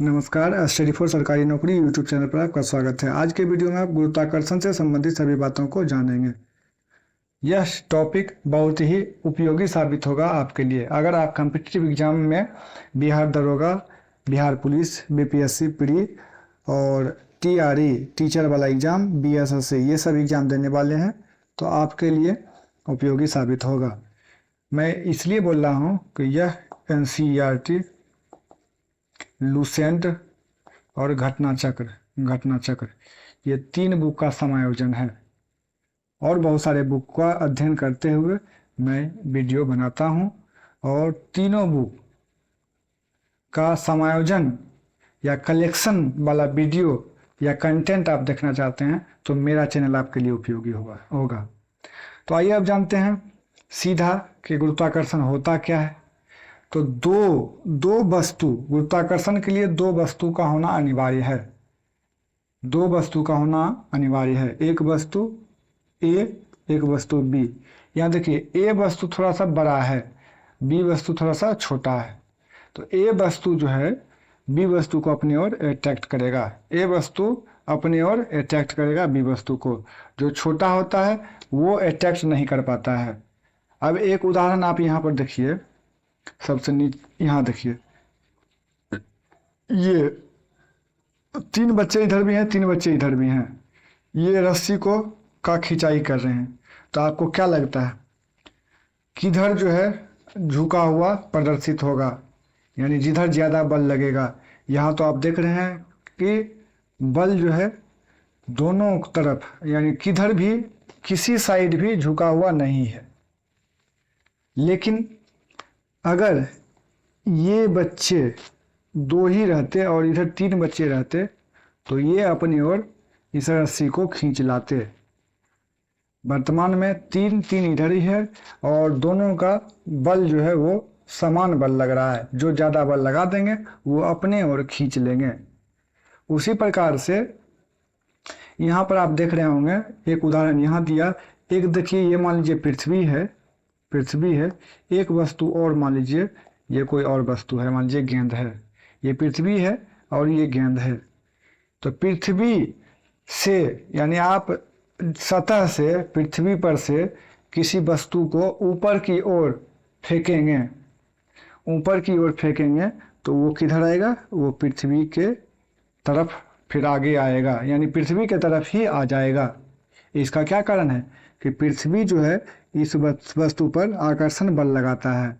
नमस्कार। Study for सरकारी नौकरी यूट्यूब चैनल पर आपका स्वागत है। आज के वीडियो में आप गुरुत्वाकर्षण से संबंधित सभी बातों को जानेंगे। यह टॉपिक बहुत ही उपयोगी साबित होगा आपके लिए अगर आप कॉम्पिटिटिव एग्जाम में बिहार दरोगा, बिहार पुलिस, बीपीएससी प्री और टीआरई टीचर वाला एग्ज़ाम, बीएसएससी ये सब एग्ज़ाम देने वाले हैं तो आपके लिए उपयोगी साबित होगा। मैं इसलिए बोल रहा हूँ कि यह एनसीईआरटी, लुसेंट और घटना चक्र ये 3 बुक का समायोजन है और बहुत सारे बुक का अध्ययन करते हुए मैं वीडियो बनाता हूं और तीनों बुक का समायोजन या कलेक्शन वाला वीडियो या कंटेंट आप देखना चाहते हैं तो मेरा चैनल आपके लिए उपयोगी होगा। तो आइए अब जानते हैं सीधा कि गुरुत्वाकर्षण होता क्या है। तो दो वस्तु, गुरुत्वाकर्षण के लिए 2 वस्तु का होना अनिवार्य है। 2 वस्तु का होना अनिवार्य है, एक वस्तु ए, एक वस्तु बी। यहाँ देखिए ए वस्तु थोड़ा सा बड़ा है, बी वस्तु थोड़ा सा छोटा है। तो ए वस्तु जो है बी वस्तु को अपनी ओर अट्रैक्ट करेगा, ए वस्तु अपनी ओर अट्रैक्ट करेगा बी वस्तु को। जो छोटा होता है वो अट्रैक्ट नहीं कर पाता है। अब एक उदाहरण आप यहाँ पर देखिए, सबसे नीचे यहाँ देखिए, ये 3 बच्चे इधर भी हैं, 3 बच्चे इधर भी हैं। ये रस्सी को का खिंचाई कर रहे हैं। तो आपको क्या लगता है किधर जो है झुका हुआ प्रदर्शित होगा, यानी जिधर ज़्यादा बल लगेगा। यहाँ तो आप देख रहे हैं कि बल जो है दोनों तरफ, यानी किधर भी किसी साइड भी झुका हुआ नहीं है। लेकिन अगर ये बच्चे 2 ही रहते और इधर 3 बच्चे रहते तो ये अपनी ओर इस रस्सी को खींच लाते। वर्तमान में 3 इधर ही है और दोनों का बल जो है वो समान बल लग रहा है। जो ज़्यादा बल लगा देंगे वो अपने ओर खींच लेंगे। उसी प्रकार से यहाँ पर आप देख रहे होंगे, एक उदाहरण यहाँ दिया। एक देखिए, ये मान लीजिए पृथ्वी है, एक वस्तु और मान लीजिए ये कोई और वस्तु है, मान लीजिए गेंद है। ये पृथ्वी है और ये गेंद है। तो पृथ्वी से, यानी आप सतह से, पृथ्वी पर से किसी वस्तु को ऊपर की ओर फेंकेंगे तो वो किधर आएगा, वो पृथ्वी के तरफ फिर आगे आएगा, यानी पृथ्वी के तरफ ही आ जाएगा। इसका क्या कारण है कि पृथ्वी जो है इस वस्तु पर आकर्षण बल लगाता है।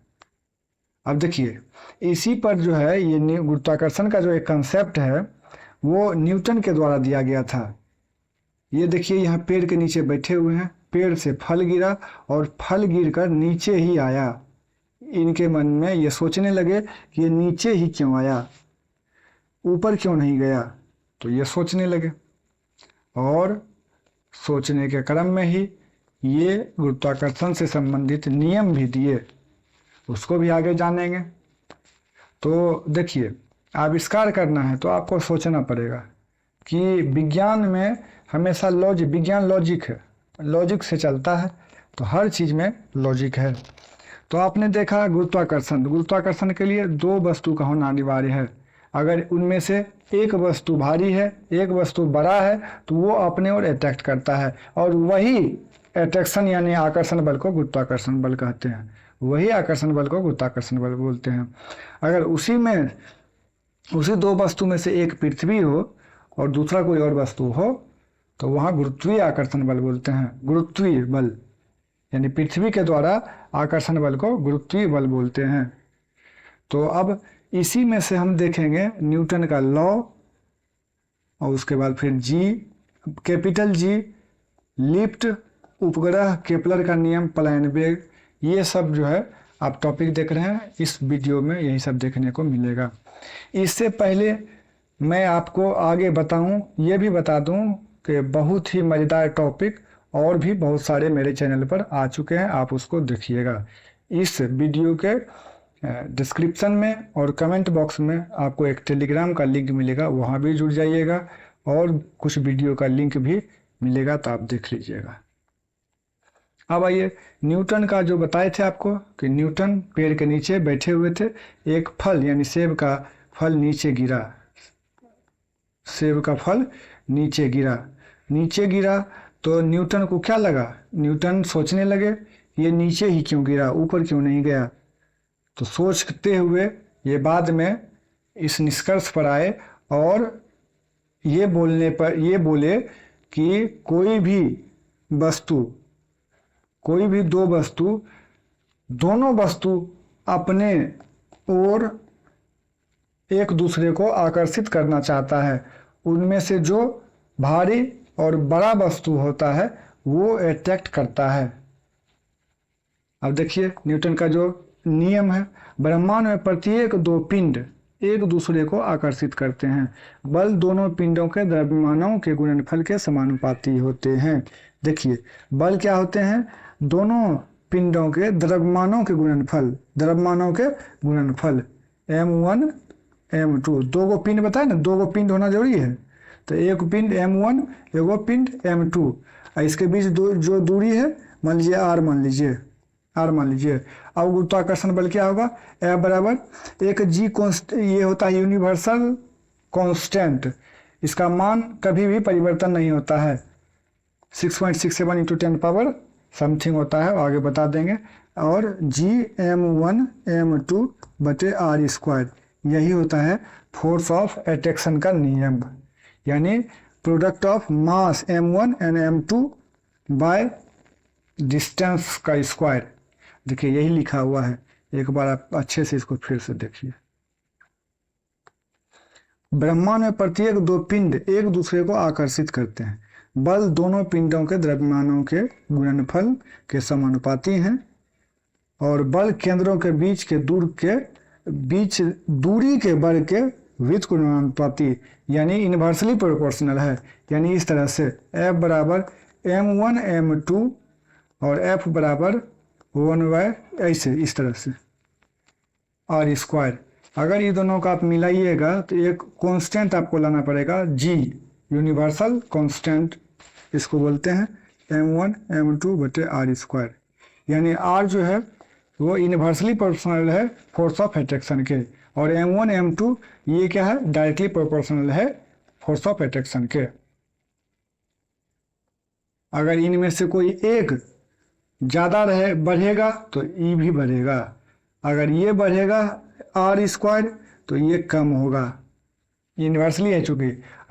अब देखिए, इसी पर जो है ये गुरुत्वाकर्षण का जो एक कंसेप्ट है वो न्यूटन के द्वारा दिया गया था। ये देखिए, यहाँ पेड़ के नीचे बैठे हुए हैं, पेड़ से फल गिरा और फल गिरकर नीचे ही आया। इनके मन में ये सोचने लगे कि ये नीचे ही क्यों आया, ऊपर क्यों नहीं गया। तो ये सोचने लगे और सोचने के क्रम में ही ये गुरुत्वाकर्षण से संबंधित नियम भी दिए, उसको भी आगे जानेंगे। तो देखिए, आविष्कार करना है तो आपको सोचना पड़ेगा कि विज्ञान में हमेशा विज्ञान लॉजिक से चलता है। तो हर चीज़ में लॉजिक है। तो आपने देखा गुरुत्वाकर्षण के लिए 2 वस्तु का होना अनिवार्य है। अगर उनमें से एक वस्तु भारी है, एक वस्तु बड़ा है तो वो अपने ओर अट्रैक्ट करता है और वही अट्रैक्शन यानी आकर्षण बल को गुरुत्वाकर्षण बल कहते हैं। वही आकर्षण बल को गुरुत्वाकर्षण बल बोलते हैं। अगर उसी 2 वस्तु में से एक पृथ्वी हो और दूसरा कोई और वस्तु हो तो वहाँ गुरुत्वीय आकर्षण बल बोलते हैं। गुरुत्वीय बल यानी पृथ्वी के द्वारा आकर्षण बल को गुरुत्वीय बल बोलते हैं। तो अब इसी में से हम देखेंगे न्यूटन का लॉ और उसके बाद फिर कैपिटल जी, लिफ्ट, उपग्रह, केपलर का नियम, प्लान वेग, ये सब जो है आप टॉपिक देख रहे हैं। इस वीडियो में यही सब देखने को मिलेगा। इससे पहले मैं आपको आगे बताऊं, ये भी बता दूं कि बहुत ही मज़ेदार टॉपिक और भी बहुत सारे मेरे चैनल पर आ चुके हैं, आप उसको देखिएगा। इस वीडियो के डिस्क्रिप्शन में और कमेंट बॉक्स में आपको एक टेलीग्राम का लिंक मिलेगा, वहाँ भी जुड़ जाइएगा और कुछ वीडियो का लिंक भी मिलेगा तो आप देख लीजिएगा। अब आइए, न्यूटन का जो बताए थे आपको कि न्यूटन पेड़ के नीचे बैठे हुए थे, एक फल यानी सेब का फल नीचे गिरा, सेब का फल नीचे गिरा। नीचे गिरा तो न्यूटन को क्या लगा, न्यूटन सोचने लगे ये नीचे ही क्यों गिरा, ऊपर क्यों नहीं गया। तो सोचते हुए ये बाद में इस निष्कर्ष पर आए और ये बोले कि कोई भी दो वस्तु, दोनों वस्तु अपने ओर एक दूसरे को आकर्षित करना चाहता है, उनमें से जो भारी और बड़ा वस्तु होता है वो अट्रैक्ट करता है। अब देखिए न्यूटन का जो नियम है, ब्रह्मांड में प्रत्येक दो पिंड एक दूसरे को आकर्षित करते हैं। बल दोनों पिंडों के द्रव्यमानों के गुणनफल के समानुपाती होते हैं। देखिए बल क्या होते हैं, दोनों पिंडों के द्रव्यमानों के गुणनफल m1 m2। दो गो पिंड बताए ना, दो गो पिंड होना जरूरी है। तो एक पिंड m1 एगो पिंड m2, इसके बीच जो दूरी है मान लीजिए r मान लीजिए। अब गुरुत्वाकर्षण बल क्या होगा, F बराबर एक g कॉन्स्ट, ये होता है यूनिवर्सल कांस्टेंट, इसका मान कभी भी परिवर्तन नहीं होता है। 6.67 इंटू 10 पावर समथिंग होता है, आगे बता देंगे। और g m1 m2 बटे r स्क्वायर, यही होता है फोर्स ऑफ अट्रैक्शन का नियम, यानी product of mass m1 and m2 by distance का स्क्वायर। देखिए यही लिखा हुआ है, एक बार आप अच्छे से इसको फिर से देखिए। ब्रह्मांड में प्रत्येक दो पिंड एक दूसरे को आकर्षित करते हैं। बल दोनों पिंडों के द्रव्यमानों के गुणनफल के समानुपाती हैं और बल केंद्रों के बीच दूरी के वर्ग के व्युत्क्रमानुपाती यानी इन्वर्सली प्रोपोर्शनल है। यानी इस तरह से F बराबर m1 m2 और F बराबर 1/, ऐसे इस तरह से r स्क्वायर। अगर ये दोनों का आप मिलाइएगा तो एक कांस्टेंट आपको लाना पड़ेगा g, यूनिवर्सल कांस्टेंट इसको बोलते हैं, m1 m2 बटे r स्क्वायर। यानी r जो है वो इन्वर्सली प्रोपोर्शनल है फोर्स ऑफ अट्रैक्शन के, और m1 m2 ये क्या है, डायरेक्टली प्रोपोर्शनल है फोर्स ऑफ अट्रैक्शन के। अगर इनमें से कोई एक ज़्यादा बढ़ेगा तो ई भी बढ़ेगा, अगर ये बढ़ेगा r स्क्वायर तो ये कम होगा, इन्वर्सली है चूँकि,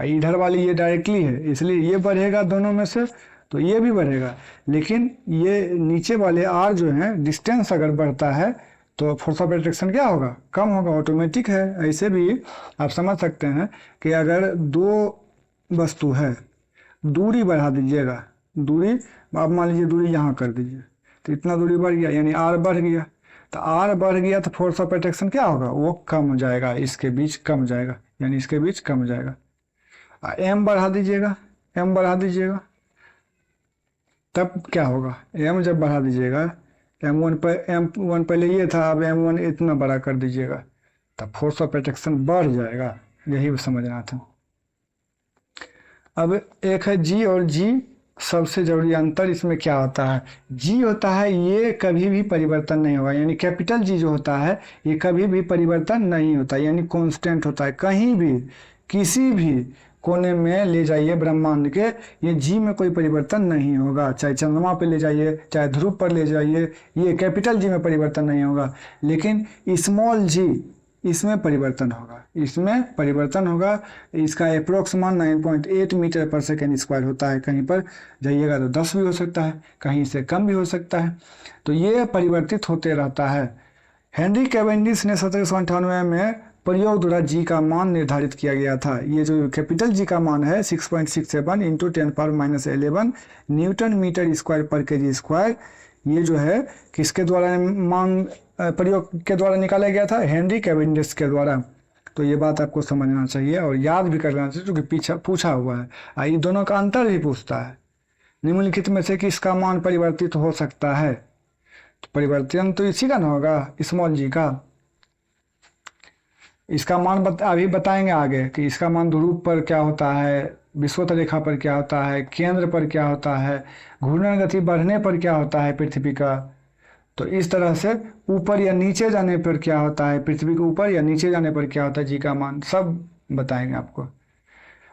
इधर वाली ये डायरेक्टली है इसलिए ये बढ़ेगा दोनों में से तो ये भी बढ़ेगा। लेकिन ये नीचे वाले r जो हैं, डिस्टेंस अगर बढ़ता है तो फोर्स ऑफ अट्रैक्शन क्या होगा, कम होगा, ऑटोमेटिक है। ऐसे भी आप समझ सकते हैं कि अगर दो वस्तु है, दूरी बढ़ा दीजिएगा, दूरी आप मान लीजिए दूरी यहाँ कर दीजिए तो इतना दूरी बढ़ गया यानी r बढ़ गया, तो r बढ़ गया तो फोर्स ऑफ अट्रैक्शन क्या होगा, वो कम हो जाएगा, इसके बीच कम हो जाएगा, यानी इसके बीच कम हो जाएगा। m बढ़ा दीजिएगा तब क्या होगा, m जब बढ़ा दीजिएगा, m1 पहले ये था, अब m1 इतना बड़ा कर दीजिएगा तब फोर्स ऑफ अट्रैक्शन बढ़ जाएगा, यही समझना था। अब एक है g और g, सबसे जरूरी अंतर इसमें क्या होता है, g होता है ये कभी भी परिवर्तन नहीं होगा, यानी कैपिटल G जो होता है ये कभी भी परिवर्तन नहीं होता, यानी कांस्टेंट होता है। कहीं भी किसी भी कोने में ले जाइए ब्रह्मांड के, ये g में कोई परिवर्तन नहीं होगा, चाहे चंद्रमा पे ले जाइए, चाहे ध्रुव पर ले जाइए, ये कैपिटल G में परिवर्तन नहीं होगा। लेकिन स्मॉल g इसमें परिवर्तन होगा, इसका अप्रोक्स मान 9.8 मीटर पर सेकेंड स्क्वायर होता है। कहीं पर जाइएगा तो 10 भी हो सकता है, कहीं से कम भी हो सकता है, तो ये परिवर्तित होते रहता है। हेनरी कैवेंडिश ने 1798 में प्रयोग द्वारा जी का मान निर्धारित किया गया था। ये जो कैपिटल जी का मान है 6.67 इंटू 10⁻11 न्यूटन मीटर स्क्वायर पर केजी स्क्वायर, ये जो है किसके द्वारा मान प्रयोग के द्वारा निकाला गया था, हेनरी कैवेंडिश के द्वारा। तो ये बात आपको समझना चाहिए और याद भी करना चाहिए क्योंकि पीछा पूछा हुआ है। ये दोनों का अंतर भी पूछता है, निम्नलिखित में से किसका मान परिवर्तित हो सकता है, तो परिवर्तन तो इसी का ना होगा, स्मॉल जी का। इसका मान अभी बताएंगे आगे कि इसका मान ध्रुव पर क्या होता है, विषुवत रेखा पर क्या होता है, केंद्र पर क्या होता है, घूर्णन गति बढ़ने पर क्या होता है पृथ्वी का। तो इस तरह से ऊपर या नीचे जाने पर क्या होता है, पृथ्वी के ऊपर या नीचे जाने पर क्या होता है जी का मान, सब बताएंगे आपको।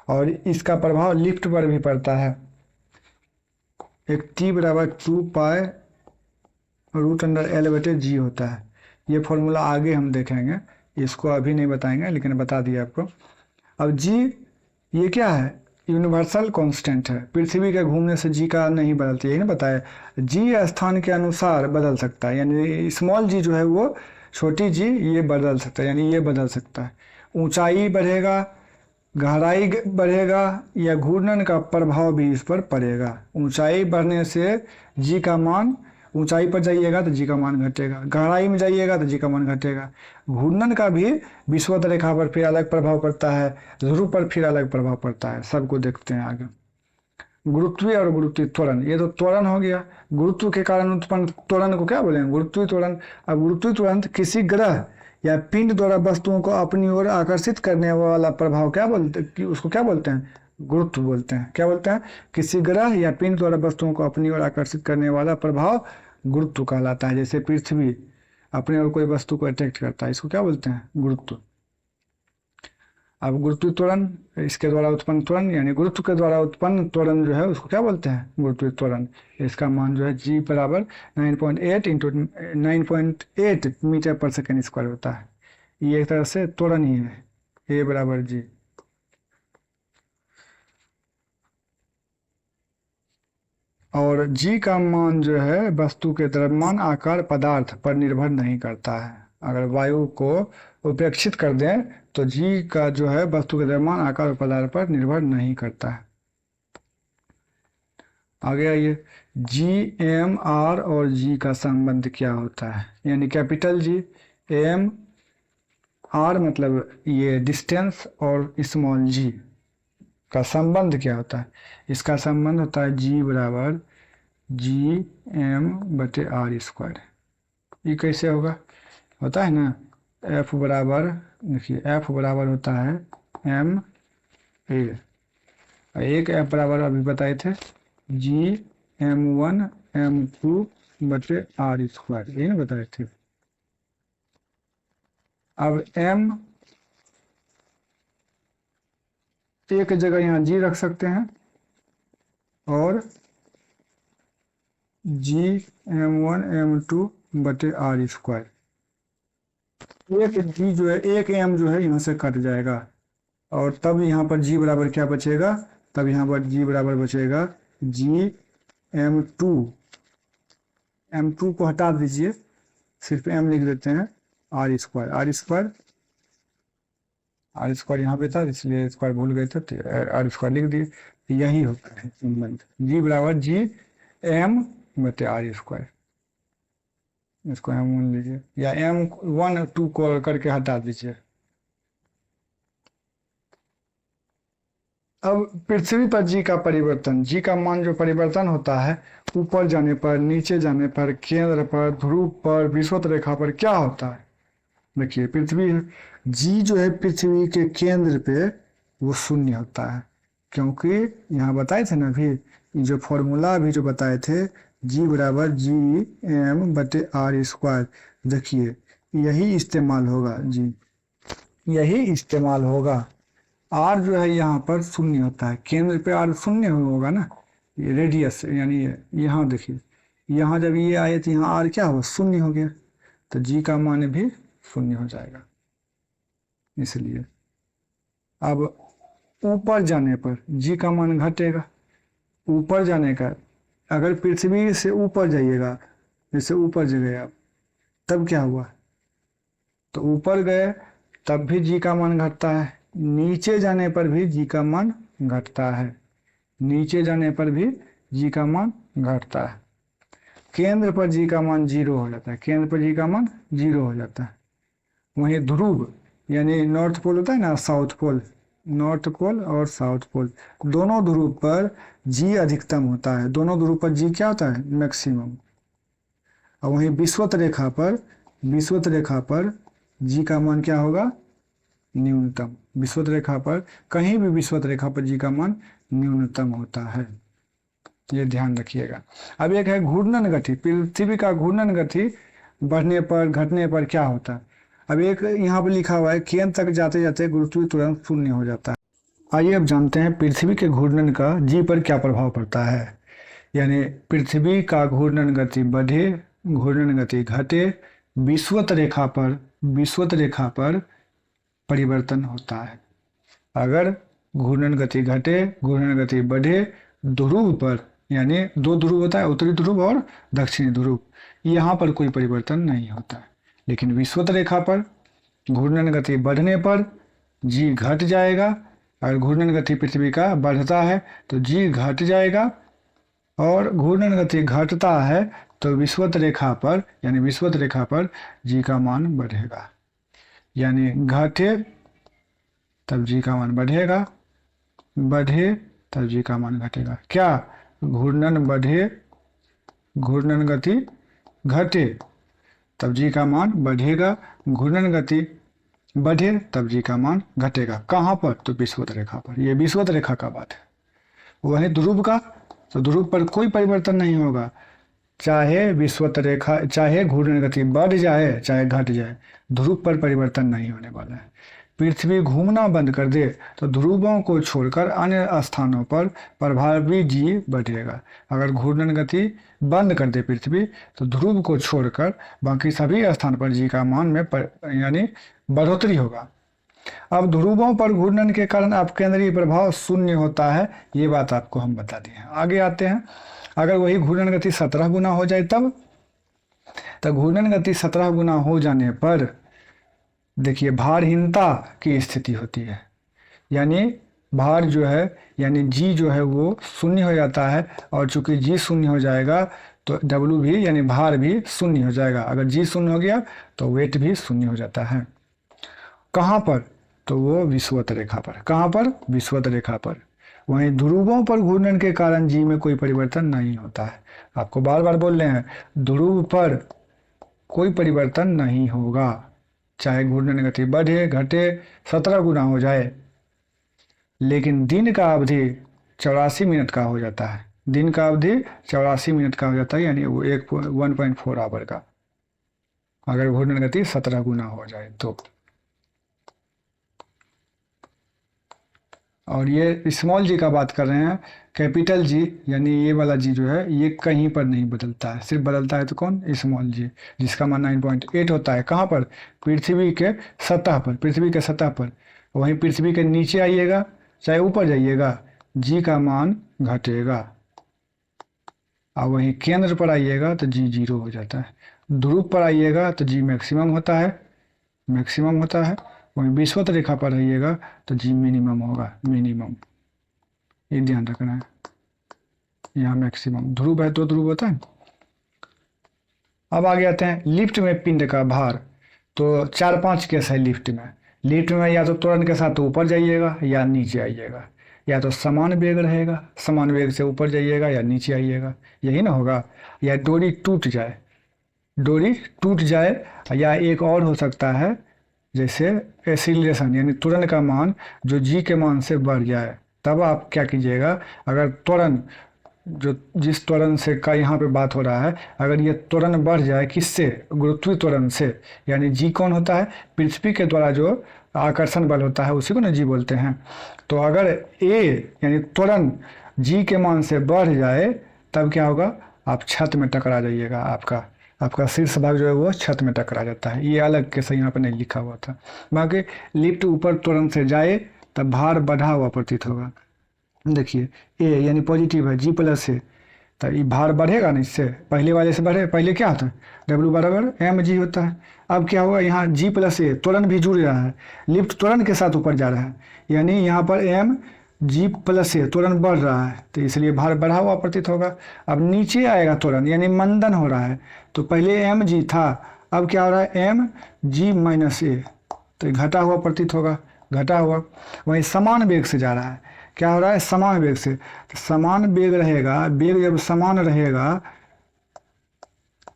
और इसका प्रभाव लिफ्ट पर भी पड़ता है। एक T बराबर 2π√L/g होता है। ये फॉर्मूला आगे हम देखेंगे, इसको अभी नहीं बताएंगे लेकिन बता दिया आपको। अब g ये क्या है, यूनिवर्सल कांस्टेंट है, पृथ्वी के घूमने से g का नहीं बदलती, यही ना बताया। g स्थान के अनुसार बदल सकता है, यानी स्मॉल g जो है वो छोटी g ये बदल सकता है, यानी ये बदल सकता है। ऊंचाई बढ़ेगा, गहराई बढ़ेगा या घूर्णन का प्रभाव भी इस पर पड़ेगा। ऊंचाई बढ़ने से g का मान, ऊंचाई पर जाइएगा तो g का मान घटेगा, गहराई में जाइएगा तो g का मान घटेगा। घूर्णन का भी विषुवत रेखा पर फिर अलग प्रभाव पड़ता है, ध्रुव पर फिर अलग प्रभाव पड़ता है, सबको देखते हैं आगे। गुरुत्वीय और गुरुत्वीय त्वरण, ये तो त्वरण हो गया, गुरुत्व के कारण उत्पन्न त्वरण को क्या बोलेंगे, गुरुत्वीय त्वरण। अब गुरुत्वीय त्वरण किसी ग्रह या पिंड द्वारा वस्तुओं को अपनी ओर आकर्षित करने वाला प्रभाव क्या बोलते हैं, उसको क्या बोलते हैं, गुरुत्व बोलते हैं। क्या बोलते हैं, किसी ग्रह या पिंड द्वारा वस्तुओं को अपनी ओर आकर्षित करने वाला प्रभाव गुरुत्व कहलाता है। जैसे पृथ्वी अपनी ओर कोई वस्तु को अट्रैक्ट करता है, इसको क्या बोलते हैं, गुरुत्व। अब गुरुत्वीय त्वरण, इसके द्वारा उत्पन्न त्वरण यानी गुरुत्व के द्वारा उत्पन्न त्वरण जो है उसको क्या बोलते हैं, गुरुत्वीय त्वरण। इसका मान जो है g बराबर 9.8 इंटू 9.8 मीटर पर सेकेंड स्क्वायर होता है। ये एक तरह से त्वरण ही है, a बराबर g। और g का मान जो है वस्तु के द्रव्यमान, आकार, पदार्थ पर निर्भर नहीं करता है। अगर वायु को उपेक्षित कर दें तो g का जो है वस्तु के द्रव्यमान, आकार और पदार्थ पर निर्भर नहीं करता है। आगे आइए, g, m, r और g का संबंध क्या होता है, यानी कैपिटल G, m, r मतलब ये डिस्टेंस और स्मॉल g का संबंध क्या होता है। इसका संबंध होता है g बराबर Gm/r²। ये कैसे होगा, होता है ना, f बराबर, देखिए f बराबर होता है m a, एक f बराबर अभी बताए थे Gm1m2/r², ये ना बताए थे। अब m एक जगह यहाँ g रख सकते हैं और Gm1m2/r², एक g जो है, एक m जो है यहाँ से कट जाएगा और तब यहाँ पर g बराबर क्या बचेगा, तब यहाँ पर g बराबर बचेगा Gm2, m2 को हटा दीजिए, सिर्फ m लिख देते हैं, r² यहाँ पे था इसलिए स्क्वायर भूल गए थे, r² लिख दिए। यही होता है संबंध, g बराबर Gm/r²। इसको m1 लीजिए या m1 2 को करके हटा दीजिए। अब पृथ्वी पर g का परिवर्तन, g का मान जो परिवर्तन होता है ऊपर जाने पर, नीचे जाने पर, केंद्र पर, ध्रुव पर, विषुवत रेखा पर क्या होता है। देखिए पृथ्वी, g जो है पृथ्वी के केंद्र पे वो शून्य होता है, क्योंकि यहाँ बताए थे ना अभी, जो फॉर्मूला अभी जो बताए थे g बराबर Gm/r², देखिए यही इस्तेमाल होगा, g यही इस्तेमाल होगा। r जो है यहाँ पर शून्य होता है, केंद्र पे r शून्य होगा ना, ये रेडियस यानी यहाँ देखिए, यहाँ जब ये आए तो यहाँ r क्या हो, शून्य हो गया, तो g का मान भी शून्य हो जाएगा। इसलिए अब ऊपर जाने पर g का मान घटेगा, ऊपर जाने का, अगर पृथ्वी से ऊपर जाइएगा, जैसे ऊपर गए आप, तब क्या हुआ, तो ऊपर गए तब भी g का मान घटता है, नीचे जाने पर भी g का मान घटता है, नीचे जाने पर भी g का मान घटता है। केंद्र पर g का मान 0 हो जाता है, केंद्र पर g का मान 0 हो जाता है। वहीं ध्रुव यानी नॉर्थ पोल होता है ना, साउथ पोल, नॉर्थ पोल और साउथ पोल, दोनों ध्रुव पर g अधिकतम होता है, दोनों ध्रुव पर g क्या होता है, मैक्सिमम। और वहीं विषुवत रेखा पर g का मान क्या होगा, न्यूनतम। विषुवत रेखा पर, कहीं भी विषुवत रेखा पर g का मान न्यूनतम होता है, ये ध्यान रखिएगा। अब एक है घूर्णन गति, पृथ्वी का घूर्णन गति बढ़ने पर घटने पर क्या होता है। अब एक यहाँ पर लिखा हुआ है, केंद्र तक जाते जाते गुरुत्वीय त्वरण शून्य हो जाता है। आइए अब जानते हैं पृथ्वी के घूर्णन का जी पर क्या प्रभाव पड़ता है। यानी पृथ्वी का घूर्णन गति बढ़े, घूर्णन गति घटे, विषुवत रेखा पर परिवर्तन होता है। अगर घूर्णन गति घटे, घूर्णन गति बढ़े, ध्रुव पर, यानी दो ध्रुव होता है, उत्तरी ध्रुव और दक्षिणी ध्रुव, यहाँ पर कोई परिवर्तन नहीं होता है। लेकिन विषुवत रेखा पर घूर्णन गति बढ़ने पर जी घट जाएगा। अगर घूर्णन गति पृथ्वी का बढ़ता है तो जी घट जाएगा, और घूर्णन गति घटता है तो विषुवत रेखा पर, यानी विषुवत रेखा पर जी का मान बढ़ेगा। यानी घटे तब जी का मान बढ़ेगा, बढ़े तब जी का मान घटेगा। क्या? घूर्णन बढ़े, घूर्णन गति घटे तब जी का मान बढ़ेगा, घूर्णन गति बढ़े तब जी का मान घटेगा। कहाँ पर? तो विषुवत रेखा पर। ये विषुवत रेखा का बात है। वहीं ध्रुव का, तो ध्रुव पर कोई परिवर्तन नहीं होगा, चाहे विषुवत रेखा, चाहे घूर्णन गति बढ़ जाए चाहे घट जाए, ध्रुव पर परिवर्तन नहीं होने वाला है। पृथ्वी घूमना बंद कर दे तो ध्रुवों को छोड़कर अन्य स्थानों पर प्रभावी जी बढ़ेगा। अगर घूर्णन गति बंद कर दे पृथ्वी तो ध्रुव को छोड़कर बाकी सभी स्थान पर जी का मान में यानी बढ़ोतरी होगा। अब ध्रुवों पर घूर्णन के कारण अपकेंद्रीय प्रभाव शून्य होता है, ये बात आपको हम बता दिए हैं। आगे आते हैं, अगर वही घूर्णन गति 17 गुना हो जाए तब घूर्णन गति 17 गुना हो जाने पर देखिए भारहीनता की स्थिति होती है। यानी भार जो है, यानी जी जो है वो शून्य हो जाता है, और चूंकि जी शून्य हो जाएगा तो डब्ल्यू भी, यानी भार भी शून्य हो जाएगा। अगर जी शून्य हो गया तो वेट भी शून्य हो जाता है। कहाँ पर? तो वो विषुवत रेखा पर। कहाँ पर? विषुवत रेखा पर। वहीं ध्रुवों पर घूर्णन के कारण जी में कोई परिवर्तन नहीं होता है। आपको बार बार बोल रहे हैं, ध्रुव पर कोई परिवर्तन नहीं होगा, चाहे घूर्णन गति बढ़े घटे 17 गुना हो जाए, लेकिन दिन का अवधि 84 मिनट का हो जाता है। दिन का अवधि 84 मिनट का हो जाता है, यानी वो 1.4 आवर का, अगर घूर्णन गति 17 गुना हो जाए तो। और ये स्मॉल जी का बात कर रहे हैं, कैपिटल जी यानी ये वाला जी जो है ये कहीं पर नहीं बदलता है, सिर्फ बदलता है तो कौन? स्मॉल जी, जिसका मान 9.8 होता है। कहाँ पर? पृथ्वी के सतह पर, पृथ्वी के सतह पर। वहीं पृथ्वी के नीचे आइएगा चाहे ऊपर जाइएगा, जी का मान घटेगा, और वहीं केंद्र पर आइएगा तो जी 0 हो जाता है। ध्रुव पर आइएगा तो जी मैक्सिमम होता है, मैक्सिमम होता है। वहीं विषुवत रेखा पर रहिएगा तो जी मिनिमम होगा, मिनिमम। ये ध्यान रखना है, यहाँ मैक्सिमम। ध्रुव है तो ध्रुव होता है। अब आगे आते हैं लिफ्ट में पिंड का भार। तो 4-5 केस है लिफ्ट में। लिफ्ट में या तो त्वरण के साथ ऊपर जाइएगा या नीचे आइएगा, या तो समान वेग रहेगा, समान वेग से ऊपर जाइएगा या नीचे आइएगा, यही ना होगा। या डोरी टूट जाए, डोरी टूट जाए, या एक और हो सकता है जैसे एसिलेशन, यानी त्वरण का मान जो जी के मान से बढ़ जाए, तब आप क्या कीजिएगा, अगर त्वरण जो जिस त्वरण से का यहाँ पे बात हो रहा है, अगर ये त्वरण बढ़ जाए किससे? गुरुत्वीय त्वरण से। यानी जी कौन होता है? पृथ्वी के द्वारा जो आकर्षण बल होता है उसी को ना जी बोलते हैं। तो अगर ए यानी त्वरण जी के मान से बढ़ जाए तब क्या होगा? आप छत में टकरा जाइएगा, आपका शीर्ष भाग जो है वो छत में टकरा जाता है। ये अलग के सही यहाँ पर नहीं लिखा हुआ था। बाकी लिफ्ट ऊपर त्वरण से जाए तब भार बढ़ा हुआ प्रतीत होगा। देखिए ए यानी पॉजिटिव है, जी प्लस है, तो ये भार बढ़ेगा ना, इससे पहले वाले से बढ़े। पहले क्या होता है? डब्ल्यू बराबर एम जी होता है। अब क्या हुआ? यहाँ जी प्लस ए, त्वरण भी जुड़ रहा है, लिफ्ट त्वरण के साथ ऊपर जा रहा है, यानी यहाँ पर एम जी प्लस ए, त्वरण बढ़ रहा है, तो इसलिए भार बढ़ा हुआ प्रतीत होगा। अब नीचे आएगा त्वरण, यानी मंदन हो रहा है, तो पहले एम जी था, अब क्या हो रहा है? एम जी माइनस ए, तो घटा हुआ प्रतीत होगा, घटा हुआ। वहीं समान वेग से जा रहा है, क्या हो रहा है? समान वेग से। तो समान वेग रहेगा, वेग जब समान रहेगा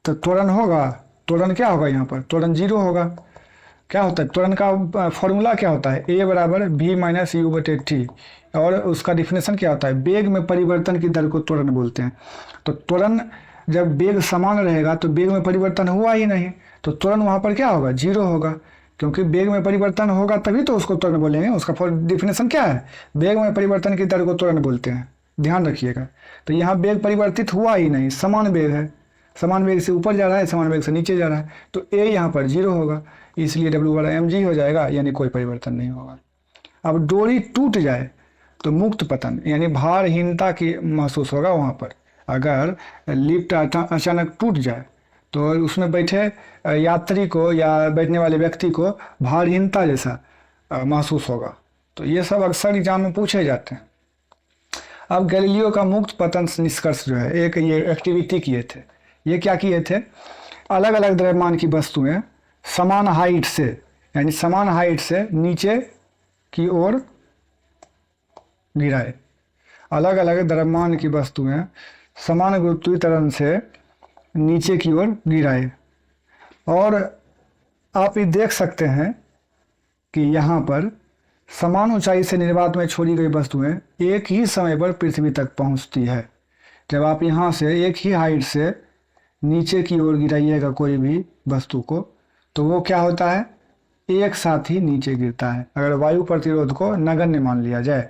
तो त्वरण होगा, त्वरण क्या होगा? यहाँ पर त्वरण 0 होगा। क्या होता है त्वरण का फॉर्मूला? क्या होता है? ए बराबर बी माइनस यू बटे टी, और उसका डिफिनेशन क्या होता है? वेग में परिवर्तन की दर को त्वरण बोलते हैं। तो त्वरण जब वेग समान रहेगा तो वेग में परिवर्तन हुआ ही नहीं, तो त्वरण वहाँ पर क्या होगा? 0 होगा। क्योंकि वेग में परिवर्तन होगा तभी तो उसको त्वरण बोलेंगे। उसका डिफिनेशन क्या है? वेग में परिवर्तन की दर को त्वरण बोलते हैं, ध्यान रखिएगा। तो यहाँ वेग परिवर्तित हुआ ही नहीं, समान वेग है, समान वेग से ऊपर जा रहा है, समान वेग से नीचे जा रहा है, तो ए यहाँ पर 0 होगा, इसलिए W/mg हो जाएगा, यानी कोई परिवर्तन नहीं होगा। अब डोरी टूट जाए तो मुक्त पतन यानी भारहीनता की महसूस होगा वहाँ पर। अगर लिफ्ट अचानक टूट जाए तो उसमें बैठे यात्री को या बैठने वाले व्यक्ति को भारहीनता जैसा महसूस होगा। तो ये सब अक्सर एग्जाम में पूछे जाते हैं। अब गैलीलियो का मुक्त पतन निष्कर्ष जो है, एक ये एक्टिविटी किए थे। ये क्या किए थे? अलग अलग द्रव्यमान की वस्तुएं समान हाइट से, यानी समान हाइट से नीचे की ओर गिराए। अलग अलग द्रव्यमान की वस्तुएं समान गुरुत्वीय त्वरण से नीचे की ओर गिराए। और आप ये देख सकते हैं कि यहाँ पर समान ऊंचाई से निर्वात में छोड़ी गई वस्तुएं एक ही समय पर पृथ्वी तक पहुँचती है। जब आप यहाँ से एक ही हाइट से नीचे की ओर गिराइएगा कोई भी वस्तु को, तो वो क्या होता है? एक साथ ही नीचे गिरता है, अगर वायु प्रतिरोध को नगण्य मान लिया जाए।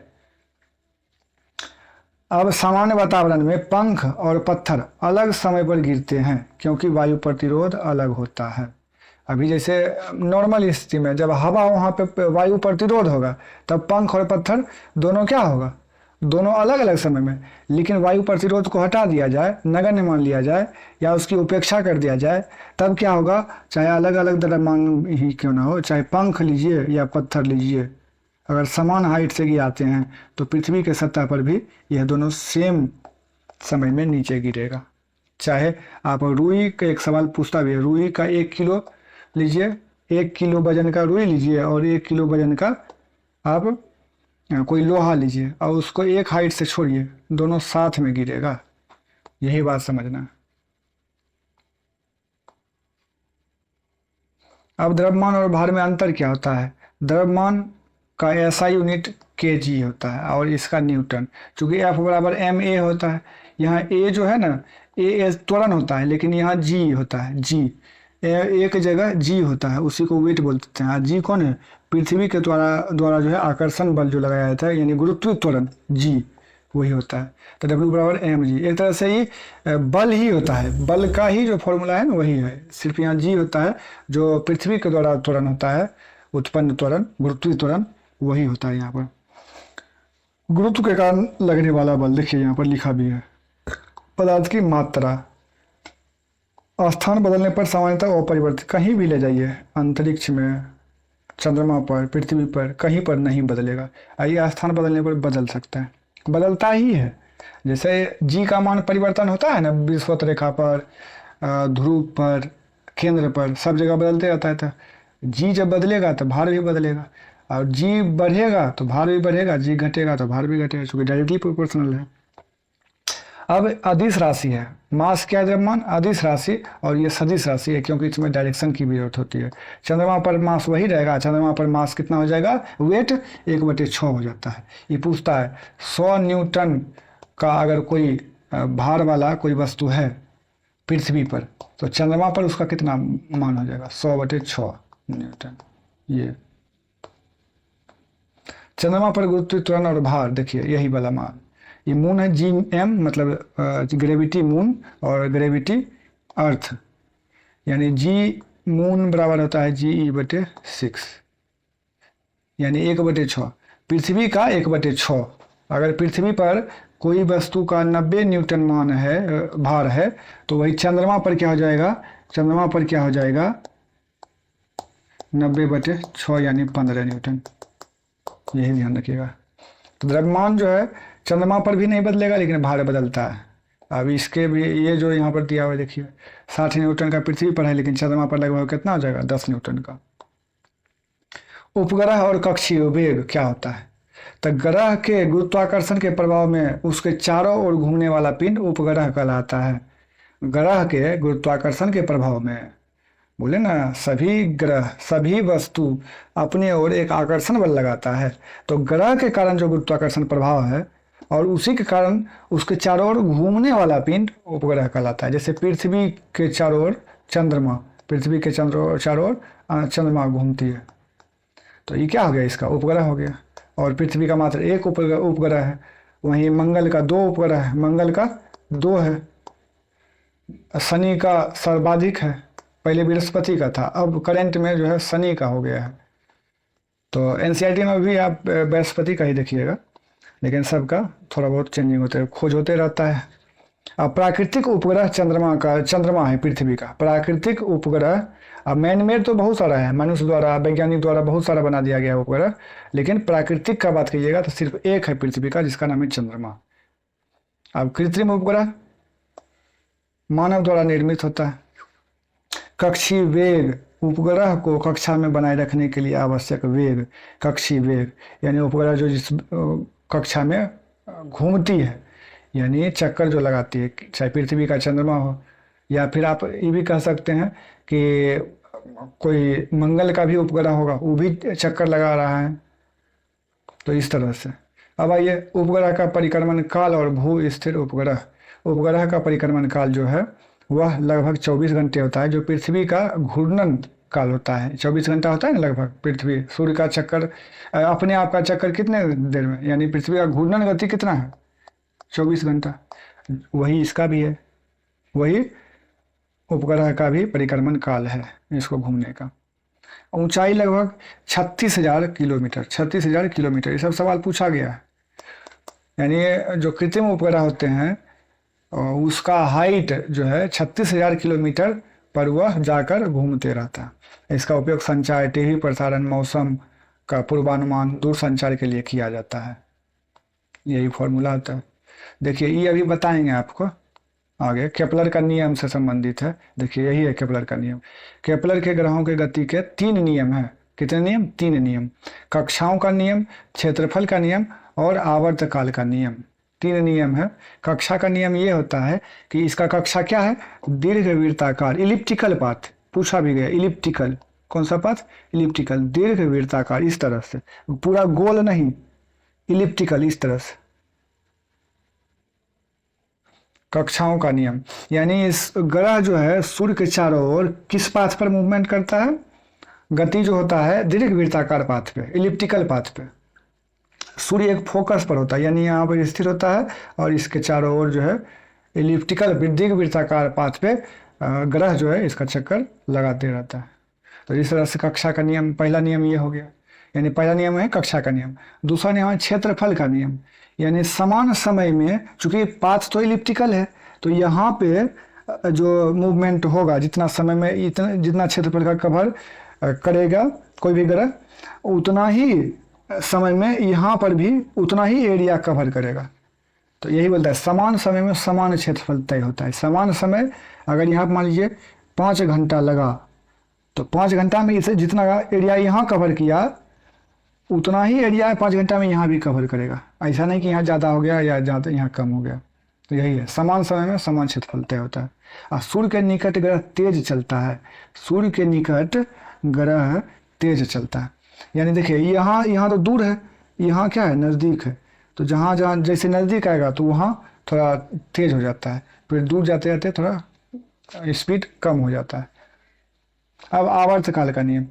अब सामान्य वातावरण में पंख और पत्थर अलग समय पर गिरते हैं क्योंकि वायु प्रतिरोध अलग होता है। अभी जैसे नॉर्मल स्थिति में जब हवा वहाँ पे वायु प्रतिरोध होगा तब पंख और पत्थर दोनों क्या होगा? दोनों अलग अलग समय में। लेकिन वायु प्रतिरोध को हटा दिया जाए, नगण्य मान लिया जाए या उसकी उपेक्षा कर दिया जाए, तब क्या होगा? चाहे अलग अलग द्रव्यमान ही क्यों ना हो, चाहे पंख लीजिए या पत्थर लीजिए, अगर समान हाइट से गिराते हैं तो पृथ्वी के सतह पर भी यह दोनों सेम समय में नीचे गिरेगा। चाहे आप रुई का, एक सवाल पूछता भी है, रुई का 1 किलो लीजिए, 1 किलो वजन का रुई लीजिए और 1 किलो वजन का आप कोई लोहा लीजिए और उसको एक हाइट से छोड़िए, दोनों साथ में गिरेगा। यही बात समझना। अब द्रव्यमान और भार में अंतर क्या होता है? द्रव्यमान का ऐसा यूनिट kg होता है और इसका न्यूटन। चूंकि F बराबर ma होता है, यहाँ a जो है ना, a त्वरण होता है, लेकिन यहाँ g होता है, g एक जगह g होता है, उसी को वेट बोलते हैं। g कौन है? पृथ्वी के द्वारा जो है आकर्षण बल जो लगाया जाता है, यानी गुरुत्वीय त्वरण g वही होता है। तो W बराबर mg एक तरह से ही बल ही होता है, बल का ही जो फॉर्मूला है ना वही है, सिर्फ यहाँ g होता है जो पृथ्वी के द्वारा त्वरण होता है, उत्पन्न त्वरण, गुरुत्वीय त्वरण वही होता है। यहाँ पर गुरुत्व के कारण लगने वाला बल देखिए यहाँ पर लिखा भी है। पदार्थ की मात्रा स्थान बदलने पर सामान्यतः अपरिवर्तित, कहीं भी ले जाइए, अंतरिक्ष में, चंद्रमा पर, पृथ्वी पर, कहीं पर नहीं बदलेगा। ये स्थान बदलने पर बदल सकता है, बदलता ही है। जैसे जी का मान परिवर्तन होता है ना, विषुवत रेखा पर, ध्रुव पर, केंद्र पर, सब जगह बदलते रहता है। तो जी जब बदलेगा तो भार भी बदलेगा, और जी बढ़ेगा तो भार भी बढ़ेगा, जी घटेगा तो भार भी घटेगा, क्योंकि डायरेक्टली प्रोपोर्शनल है। अब अदिश राशि है, मास क्या है? द्रव्यमान अदिश राशि, और ये सदिश राशि है क्योंकि इसमें डायरेक्शन की भी जरूरत होती है। चंद्रमा पर मास वही रहेगा, चंद्रमा पर मास कितना हो जाएगा? वेट 1/6 हो जाता है। ये पूछता है 100 न्यूटन का अगर कोई भार वाला कोई वस्तु है पृथ्वी पर, तो चंद्रमा पर उसका कितना मान हो जाएगा? 100/6 न्यूटन। ये चंद्रमा पर गुरुत्वीय त्वरण और भार देखिए यही वाला मान। ये मून है GM, मतलब ग्रेविटी मून और ग्रेविटी अर्थ, यानी जी मून बराबर होता है GE/6, यानी 1/6। पृथ्वी का 1/6। अगर पृथ्वी पर कोई वस्तु का 90 न्यूटन मान है, भार है, तो वही चंद्रमा पर क्या हो जाएगा? चंद्रमा पर क्या हो जाएगा? 90/6 यानी 15 न्यूटन। यही ध्यान रखिएगा। तो द्रव्यमान जो है चंद्रमा पर भी नहीं बदलेगा, लेकिन भार बदलता है। अब इसके भी ये जो यहाँ पर दिया हुआ है देखिए, 60 न्यूटन का पृथ्वी पर है, लेकिन चंद्रमा पर लगभग कितना हो जाएगा? 10 न्यूटन का। उपग्रह और कक्षीय वेग क्या होता है? तो ग्रह के गुरुत्वाकर्षण के प्रभाव में उसके चारों ओर घूमने वाला पिंड उपग्रह कहलाता है। ग्रह के गुरुत्वाकर्षण के प्रभाव में, बोले ना, सभी ग्रह, सभी वस्तु अपने ओर एक आकर्षण बल लगाता है। तो ग्रह के कारण जो गुरुत्वाकर्षण प्रभाव है और उसी के कारण उसके चारों ओर घूमने वाला पिंड उपग्रह कहलाता है। जैसे पृथ्वी के चारों ओर चंद्रमा, पृथ्वी के चारों ओर चंद्रमा घूमती है। तो ये क्या हो गया, इसका उपग्रह हो गया। और पृथ्वी का मात्र एक उपग्रह है, वहीं मंगल का 2 उपग्रह है, मंगल का 2 है। शनि का सर्वाधिक है, पहले बृहस्पति का था, अब करंट में जो है शनि का हो गया है। तो एनसीईआरटी में भी आप बृहस्पति का ही देखिएगा, लेकिन सबका थोड़ा बहुत चेंजिंग होते है, खोज होते रहता है। अब प्राकृतिक उपग्रह चंद्रमा है पृथ्वी का प्राकृतिक उपग्रह। अब मैन मेड तो बहुत सारा है, मनुष्य द्वारा, वैज्ञानिक द्वारा बहुत सारा बना दिया गया उपग्रह, लेकिन प्राकृतिक का बात कीजिएगा तो सिर्फ एक है पृथ्वी का, जिसका नाम है चंद्रमा। अब कृत्रिम उपग्रह मानव द्वारा निर्मित होता है। कक्षीय वेग, उपग्रह को कक्षा में बनाए रखने के लिए आवश्यक वेग, कक्षीय वेग यानी उपग्रह जो जिस कक्षा में घूमती है, यानी चक्कर जो लगाती है, चाहे पृथ्वी का चंद्रमा हो, या फिर आप ये भी कह सकते हैं कि कोई मंगल का भी उपग्रह होगा, वो भी चक्कर लगा रहा है। तो इस तरह से अब आइए उपग्रह का परिक्रमण काल और भू स्थिर उपग्रह का परिक्रमण काल जो है वह लगभग 24 घंटे होता है, जो पृथ्वी का घूर्णन काल होता है। 24 घंटा होता है ना लगभग। पृथ्वी सूर्य का चक्कर, अपने आप का चक्कर कितने देर में, यानी पृथ्वी का घूर्णन गति कितना है, 24 घंटा। वही इसका भी है, वही उपग्रह का भी परिक्रमण काल है इसको घूमने का। ऊंचाई लगभग 36,000 किलोमीटर, 36,000 किलोमीटर, ये सब सवाल पूछा गया है। यानी जो कृत्रिम उपग्रह होते हैं उसका हाइट जो है 36,000 किलोमीटर पर वह जाकर घूमते रहता है। इसका उपयोग संचार, टीवी प्रसारण, मौसम का पूर्वानुमान, दूर संचार के लिए किया जाता है। यही फॉर्मूला होता है। देखिए ये अभी बताएंगे आपको आगे, केपलर का नियम से संबंधित है। देखिए यही है केपलर का नियम। केपलर के ग्रहों के गति के 3 नियम है। कितने नियम? 3 नियम। कक्षाओं का नियम, क्षेत्रफल का नियम और आवर्तकाल का नियम। 3 नियम है। कक्षा का नियम ये होता है कि इसका कक्षा क्या है, दीर्घवृत्ताकार, इलिप्टिकल पाथ। पूछा भी गया इलिप्टिकल, कौन सा पाथ? इलिप्टिकल, दीर्घवृत्ताकार, इस तरह से, पूरा गोल नहीं, इलिप्टिकल, इस तरह से। कक्षाओं का नियम यानी इस ग्रह जो है सूर्य के चारों ओर किस पाथ पर मूवमेंट करता है? गति जो होता है दीर्घवृत्ताकार पाथ पे, इलिप्टिकल पाथ पे। सूर्य एक फोकस पर होता है, यानी यहाँ पर स्थिर होता है और इसके चारों ओर जो है इलिप्टिकल दीर्घवृत्ताकार पाथ पे ग्रह जो है इसका चक्कर लगाते रहता है। तो इस तरह से कक्षा का नियम, पहला नियम ये हो गया, यानी पहला नियम है कक्षा का नियम। दूसरा नियम है क्षेत्रफल का नियम, यानी समान समय में, चूंकि पाथ तो इलिप्टिकल है, तो यहाँ पे जो मूवमेंट होगा जितना समय में, इतना जितना क्षेत्रफल का कवर करेगा कोई भी ग्रह, उतना ही समय में यहाँ पर भी उतना ही एरिया कवर करेगा। तो यही बोलता है समान समय में समान क्षेत्रफल तय होता है। समान समय, अगर यहाँ मान लीजिए 5 घंटा लगा, तो 5 घंटा में इसे जितना एरिया यहाँ कवर किया उतना ही एरिया 5 घंटा में यहाँ भी कवर करेगा। ऐसा नहीं कि यहाँ ज़्यादा हो गया या ज़्यादा यहाँ कम हो गया। तो यही है, समान समय में समान क्षेत्रफल तय होता है। और सूर्य के निकट ग्रह तेज चलता है, सूर्य के निकट ग्रह तेज चलता है। यानी देखिए यहाँ तो दूर है, यहाँ क्या है, नज़दीक है। तो जहाँ जैसे नज़दीक आएगा तो वहाँ थोड़ा तेज हो जाता है, फिर दूर जाते जाते थोड़ा स्पीड कम हो जाता है। अब आवर्तकाल का नियम,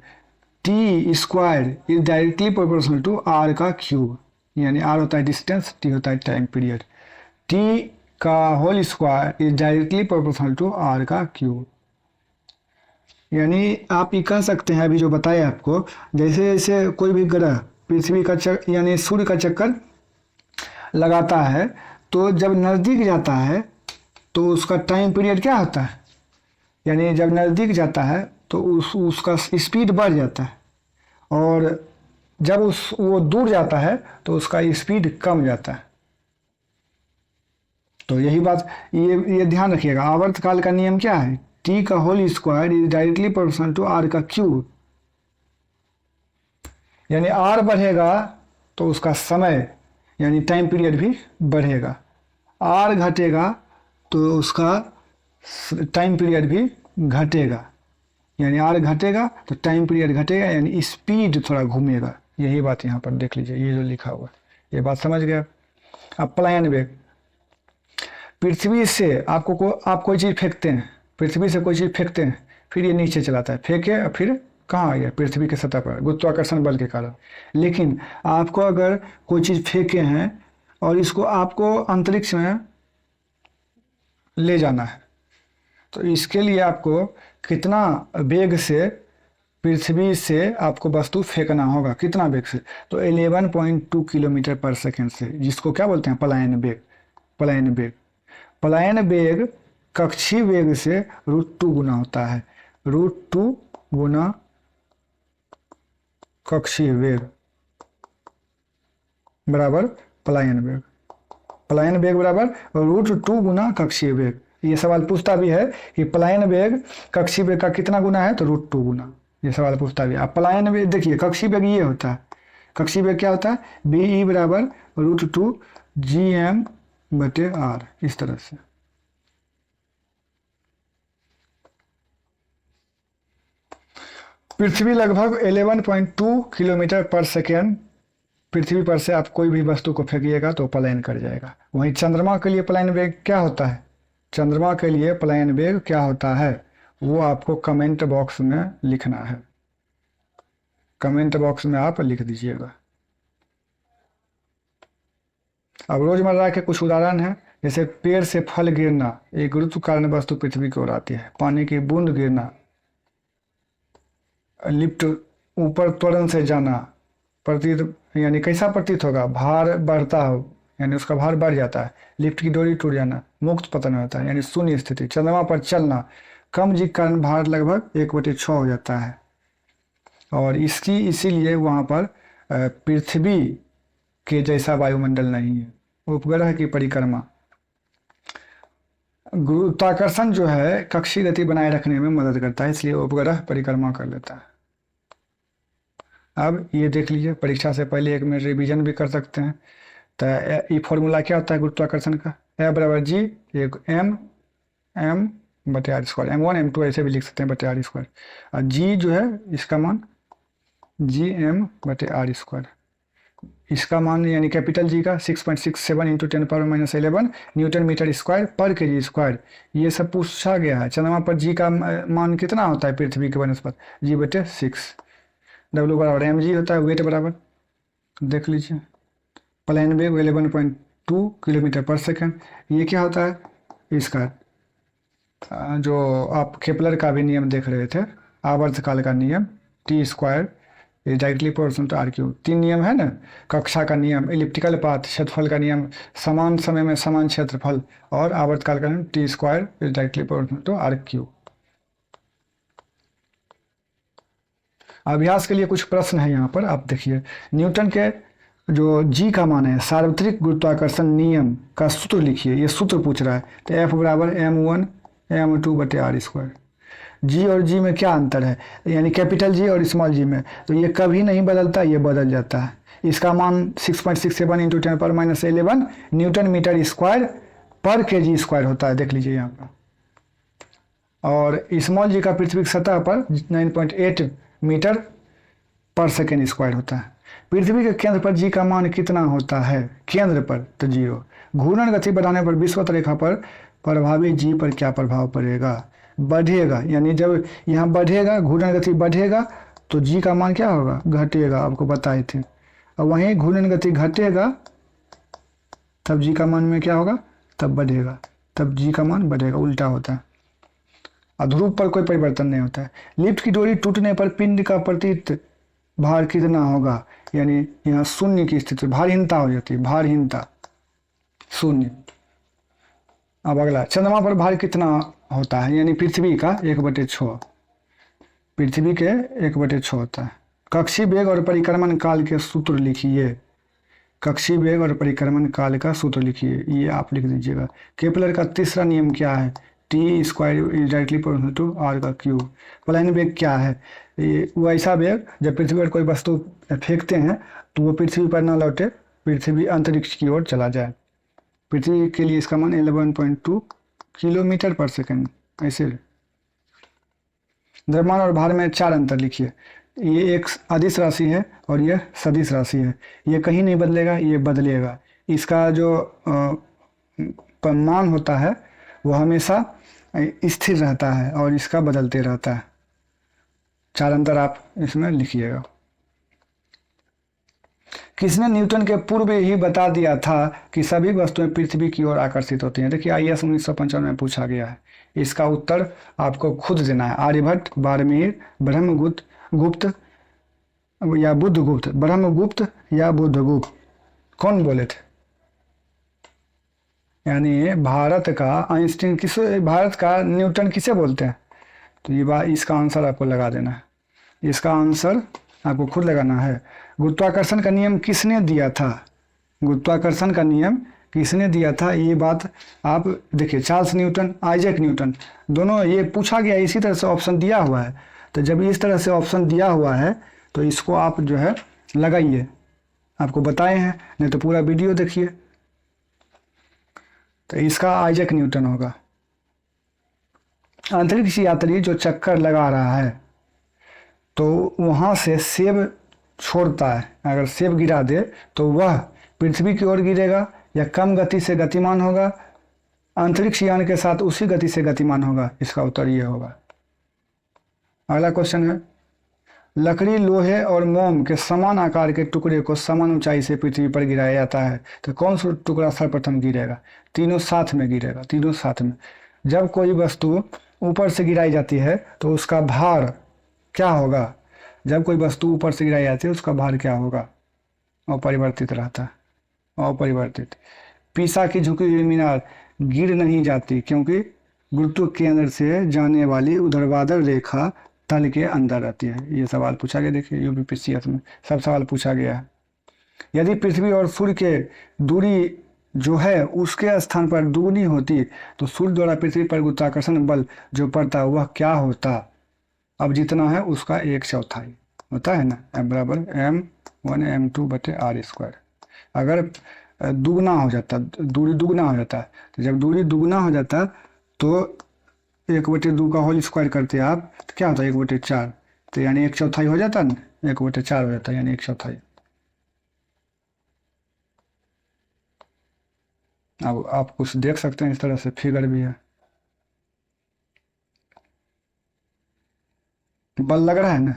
T square is directly proportional to R का क्यूब, यानी आर होता है डिस्टेंस, टी होता है टाइम पीरियड। टी का whole square is directly proportional to R का क्यूब। यानी आप ये कह सकते हैं, अभी जो बताया आपको, जैसे जैसे कोई भी ग्रह पृथ्वी का यानी सूर्य का चक्कर लगाता है, तो जब नज़दीक जाता है तो उसका टाइम पीरियड क्या होता है, यानी जब नज़दीक जाता है तो उसका स्पीड बढ़ जाता है, और जब वो दूर जाता है तो उसका स्पीड कम जाता है। तो यही बात, ये ध्यान रखिएगा। आवर्तकाल का नियम क्या है? टी का whole square is directly proportional to R का क्यूब। यानी आर बढ़ेगा तो उसका समय यानी टाइम पीरियड भी बढ़ेगा, आर घटेगा तो उसका टाइम पीरियड भी घटेगा। यानी आर घटेगा तो टाइम पीरियड घटेगा, यानी स्पीड थोड़ा घूमेगा। यही बात यहाँ पर देख लीजिए, ये जो लिखा हुआ है, ये बात समझ गया। अब पलायन वेग, पृथ्वी से आप कोई चीज़ फेंकते हैं, पृथ्वी से कोई चीज़ फेंकते हैं, फिर ये नीचे चलाता है, फेंके और फिर कहाँ आ गया? पृथ्वी की सतह पर, गुरुत्वाकर्षण बल के कारण। लेकिन आपको अगर कोई चीज़ फेंके हैं और इसको आपको अंतरिक्ष में ले जाना है, तो इसके लिए आपको कितना वेग से पृथ्वी से आपको वस्तु फेंकना होगा, कितना वेग से? तो 11.2 किलोमीटर पर सेकेंड से, जिसको क्या बोलते हैं? पलायन वेग। पलायन वेग, पलायन वेग कक्षीय वेग से √2 गुना होता है। √2 गुना कक्षीय वेग बराबर पलायन वेग। पलायन वेग बराबर √2 गुना कक्षीय वेग। ये सवाल पूछता भी है कि पलायन वेग कक्षीय वेग का कितना गुना है, तो √2 गुना। ये सवाल पूछता भी है। अब पलायन वेग देखिए, कक्षीय वेग ये होता है, कक्षीय वेग क्या होता है? BE बराबर √2 GM/r, इस तरह से। पृथ्वी लगभग 11.2 किलोमीटर पर सेकेंड, पृथ्वी पर से आप कोई भी वस्तु को फेंकिएगा तो पलायन कर जाएगा। वहीं चंद्रमा के लिए पलायन वेग क्या होता है? चंद्रमा के लिए पलायन वेग क्या होता है, वो आपको कमेंट बॉक्स में लिखना है। कमेंट बॉक्स में आप लिख दीजिएगा। अब रोजमर्रा के कुछ उदाहरण हैं, जैसे पेड़ से फल गिरना, एक गुरुत्व कारण वस्तु पृथ्वी की ओर आती है। पानी की बूंद गिरना, लिफ्ट ऊपर त्वरण से जाना, प्रतीत यानी कैसा प्रतीत होगा? भार बढ़ता हो, यानी उसका भार बढ़ जाता है। लिफ्ट की डोरी टूट जाना, मुक्त पतन होता है, यानी शून्य स्थिति। चंद्रमा पर चलना, कम जी के कारण भार लगभग 1/6 हो जाता है। और इसकी इसीलिए वहाँ पर पृथ्वी के जैसा वायुमंडल नहीं है। उपग्रह की परिक्रमा, गुरुत्वाकर्षण जो है कक्षीय गति बनाए रखने में मदद करता है, इसलिए उपग्रह परिक्रमा कर लेता है। अब ये देख लीजिए, परीक्षा से पहले 1 मिनट रिवीजन भी कर सकते हैं। तो ये फॉर्मूला क्या होता है गुरुत्वाकर्षण का? E बराबर G, एक M/r², M1 M2 ऐसे भी लिख सकते हैं /r²। और G जो है इसका मान GM/r²। इसका मान यानी कैपिटल जी का 6.67 × 10⁻⁻11 न्यूटन मीटर स्क्वायर पर kg स्क्वायर। ये सब पूछा गया है। चंद्रमा पर जी का मान कितना होता है पृथ्वी के बनस्पत? G/6। W बराबर mg होता है, वेट बराबर देख लीजिए। पलायन वेग 11.2 किलोमीटर पर सेकेंड। ये क्या होता है? इसका जो आप केपलर का भी नियम देख रहे थे, आवर्तकाल का नियम, T² directly proportional to r3। 3 नियम है ना, कक्षा का नियम, इलिप्टिकल पाथ, क्षेत्रफल का नियम, समान समय में समान क्षेत्रफल, और आवर्तकाल का नियम T² directly proportional to r3। अभ्यास के लिए कुछ प्रश्न है यहाँ पर, आप देखिए। न्यूटन के जो जी का मान है, सार्वत्रिक गुरुत्वाकर्षण नियम का सूत्र लिखिए। ये सूत्र पूछ रहा है, तो F बराबर M1 M2/r²। जी और जी में क्या अंतर है, यानी कैपिटल जी और स्मॉल जी में? तो ये कभी नहीं बदलता, ये बदल जाता है। इसका मान 6.67 × 10⁻11 न्यूटन मीटर स्क्वायर पर kg स्क्वायर होता है, देख लीजिए यहाँ पर। और स्मॉल जी का पृथ्वी की सतह पर 9.8 मीटर पर सेकेंड स्क्वायर होता है। पृथ्वी के केंद्र पर जी का मान कितना होता है? केंद्र पर तो 0। घूर्णन गति बढ़ाने पर विषुवत रेखा पर प्रभावी जी पर क्या प्रभाव पड़ेगा? बढ़ेगा, यानी जब यहाँ बढ़ेगा, घूर्णन गति बढ़ेगा, तो जी का मान क्या होगा? घटेगा, आपको बताए थे। और वहीं घूर्णन गति घटेगा, तब जी का मान में क्या होगा? तब बढ़ेगा, तब जी का मान बढ़ेगा, उल्टा होता है। ध्रुव पर कोई परिवर्तन नहीं होता है। लिफ्ट की डोरी टूटने पर पिंड का प्रतीत भार कितना होगा? यानी यहाँ शून्य की स्थिति, भारहीनता हो जाती है, भारहीनता, शून्य। अब अगला, चंद्रमा पर भार कितना होता है? यानी पृथ्वी का 1/6, पृथ्वी के 1/6 होता है। कक्षीय वेग और परिक्रमण काल के सूत्र लिखिए। कक्षीय वेग और परिक्रमण काल का सूत्र लिखिए, ये आप लिख दीजिएगा। केपलर का तीसरा नियम क्या है? T² directly proportional to r3। पलायन वेग क्या है? ये वो ऐसा वेग जब पृथ्वी पर कोई वस्तु फेंकते हैं तो वो पृथ्वी पर ना लौटे, पृथ्वी अंतरिक्ष की ओर चला जाए। पृथ्वी के लिए इसका मान 11.2 किलोमीटर पर सेकेंड। ऐसे द्रव्यमान और भार में 4 अंतर लिखिए। ये एक अदिश राशि है और यह सदिश राशि है। ये कहीं नहीं बदलेगा, ये बदलेगा। इसका जो मान होता है वो हमेशा स्थिर रहता है और इसका बदलते रहता है। 4 अंतर आप इसमें लिखिएगा। किसने न्यूटन के पूर्व ही बता दिया था कि सभी वस्तुएं पृथ्वी की ओर आकर्षित होती हैं? देखिए IAS 1955 में पूछा गया है। इसका उत्तर आपको खुद देना है। आर्यभट्ट, बारहमीर, ब्रह्मगुप्त गुप्त या बुद्धगुप्त, ब्रह्मगुप्त या बुद्धगुप्त, कौन बोले थे? यानी भारत का आइंस्टीन किसे, भारत का न्यूटन किसे बोलते हैं? तो ये बात, इसका आंसर आपको लगा देना है। इसका आंसर आपको खुद लगाना है। गुरुत्वाकर्षण का नियम किसने दिया था? गुरुत्वाकर्षण का नियम किसने दिया था? ये बात आप देखिए, चार्ल्स न्यूटन, आइजैक न्यूटन, दोनों ये पूछा गया, इसी तरह से ऑप्शन दिया हुआ है। तो जब इस तरह से ऑप्शन दिया हुआ है तो इसको आप जो है लगाइए। आपको बताए हैं, नहीं तो पूरा वीडियो देखिए। तो इसका आइजैक न्यूटन होगा। अंतरिक्ष यात्री जो चक्कर लगा रहा है तो वहाँ से सेब छोड़ता है, अगर सेब गिरा दे तो वह पृथ्वी की ओर गिरेगा या कम गति से गतिमान होगा, अंतरिक्ष यान के साथ उसी गति से गतिमान होगा? इसका उत्तर ये होगा। अगला क्वेश्चन है, लकड़ी, लोहे और मोम के समान आकार के टुकड़े को समान ऊंचाई से पृथ्वी पर गिराया जाता है, तो कौन सा टुकड़ा सर्वप्रथम गिरेगा? तीनों साथ में गिरेगा, तीनों साथ में। जब कोई वस्तु ऊपर से गिराई जाती है तो उसका भार क्या होगा? जब कोई वस्तु ऊपर से गिराई जाती है उसका भार क्या होगा? अपरिवर्तित रहता है, अपरिवर्तित। पीसा की झुकी हुई मीनार गिर नहीं जाती क्योंकि गुरुत्व केंद्र से जाने वाली ऊर्ध्वाधर रेखा तल के अंदर रहती है। ये सवाल पूछा गया, देखिए यूपीपीसीएस में सब सवाल पूछा गया है। यदि पृथ्वी और सूर्य के दूरी जो है उसके स्थान पर दुगनी होती तो सूर्य द्वारा पृथ्वी पर गुरुत्वाकर्षण बल जो पड़ता है वह क्या होता? अब जितना है उसका 1/4 होता है ना, F बराबर m1 m2/r²। अगर दुगना हो जाता, दूरी दुगना हो जाता है, तो जब दूरी दुगना हो जाता तो 1/2 का होल स्क्वायर करते आप तो क्या होता है? 1/4। तो यानी 1/4 हो जाता ना, 1/4 हो जाता है, यानी 1/4। अब आप कुछ देख सकते हैं, इस तरह से फिगर भी है। बल लग रहा है ना,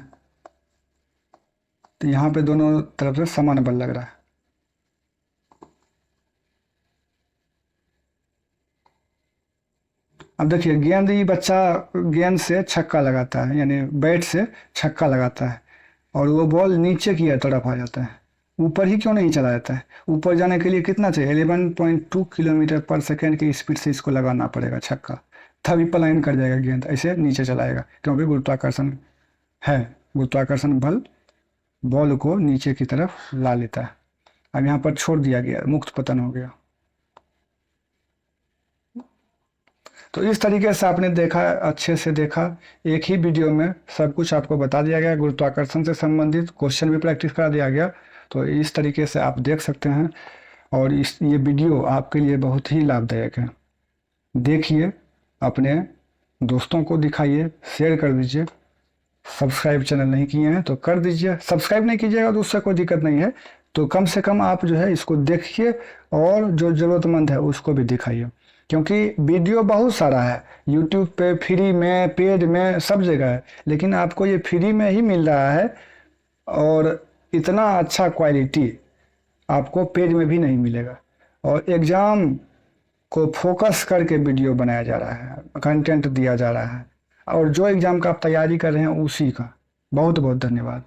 तो यहाँ पे दोनों तरफ से समान बल लग रहा है। अब देखिए, गेंद ही बच्चा गेंद से छक्का लगाता है, यानी बैट से छक्का लगाता है और वो बॉल नीचे की तरफ आ जाता है। ऊपर ही क्यों नहीं चला जाता है? ऊपर जाने के लिए कितना चाहिए? 11.2 किलोमीटर पर सेकेंड की स्पीड से इसको लगाना पड़ेगा छक्का, तभी पलायन कर जाएगा गेंद, ऐसे नीचे चलाएगा, क्योंकि गुरुत्वाकर्षण है। गुरुत्वाकर्षण बल बॉल को नीचे की तरफ ला लेता है। अब यहाँ पर छोड़ दिया गया, मुक्त पतन हो गया। तो इस तरीके से आपने देखा, अच्छे से देखा, एक ही वीडियो में सब कुछ आपको बता दिया गया। गुरुत्वाकर्षण से संबंधित क्वेश्चन भी प्रैक्टिस करा दिया गया। तो इस तरीके से आप देख सकते हैं और ये वीडियो आपके लिए बहुत ही लाभदायक है। देखिए, अपने दोस्तों को दिखाइए, शेयर कर दीजिए। सब्सक्राइब चैनल नहीं किए हैं तो कर दीजिए। सब्सक्राइब नहीं कीजिएगा तो उससे कोई दिक्कत नहीं है, तो कम से कम आप जो है इसको देखिए और जो ज़रूरतमंद है उसको भी दिखाइए, क्योंकि वीडियो बहुत सारा है यूट्यूब पे, फ्री में, पेड में, सब जगह है, लेकिन आपको ये फ्री में ही मिल रहा है और इतना अच्छा क्वालिटी आपको पेड में भी नहीं मिलेगा। और एग्ज़ाम को फोकस करके वीडियो बनाया जा रहा है, कंटेंट दिया जा रहा है, और जो एग्ज़ाम का आप तैयारी कर रहे हैं उसी का। बहुत बहुत धन्यवाद।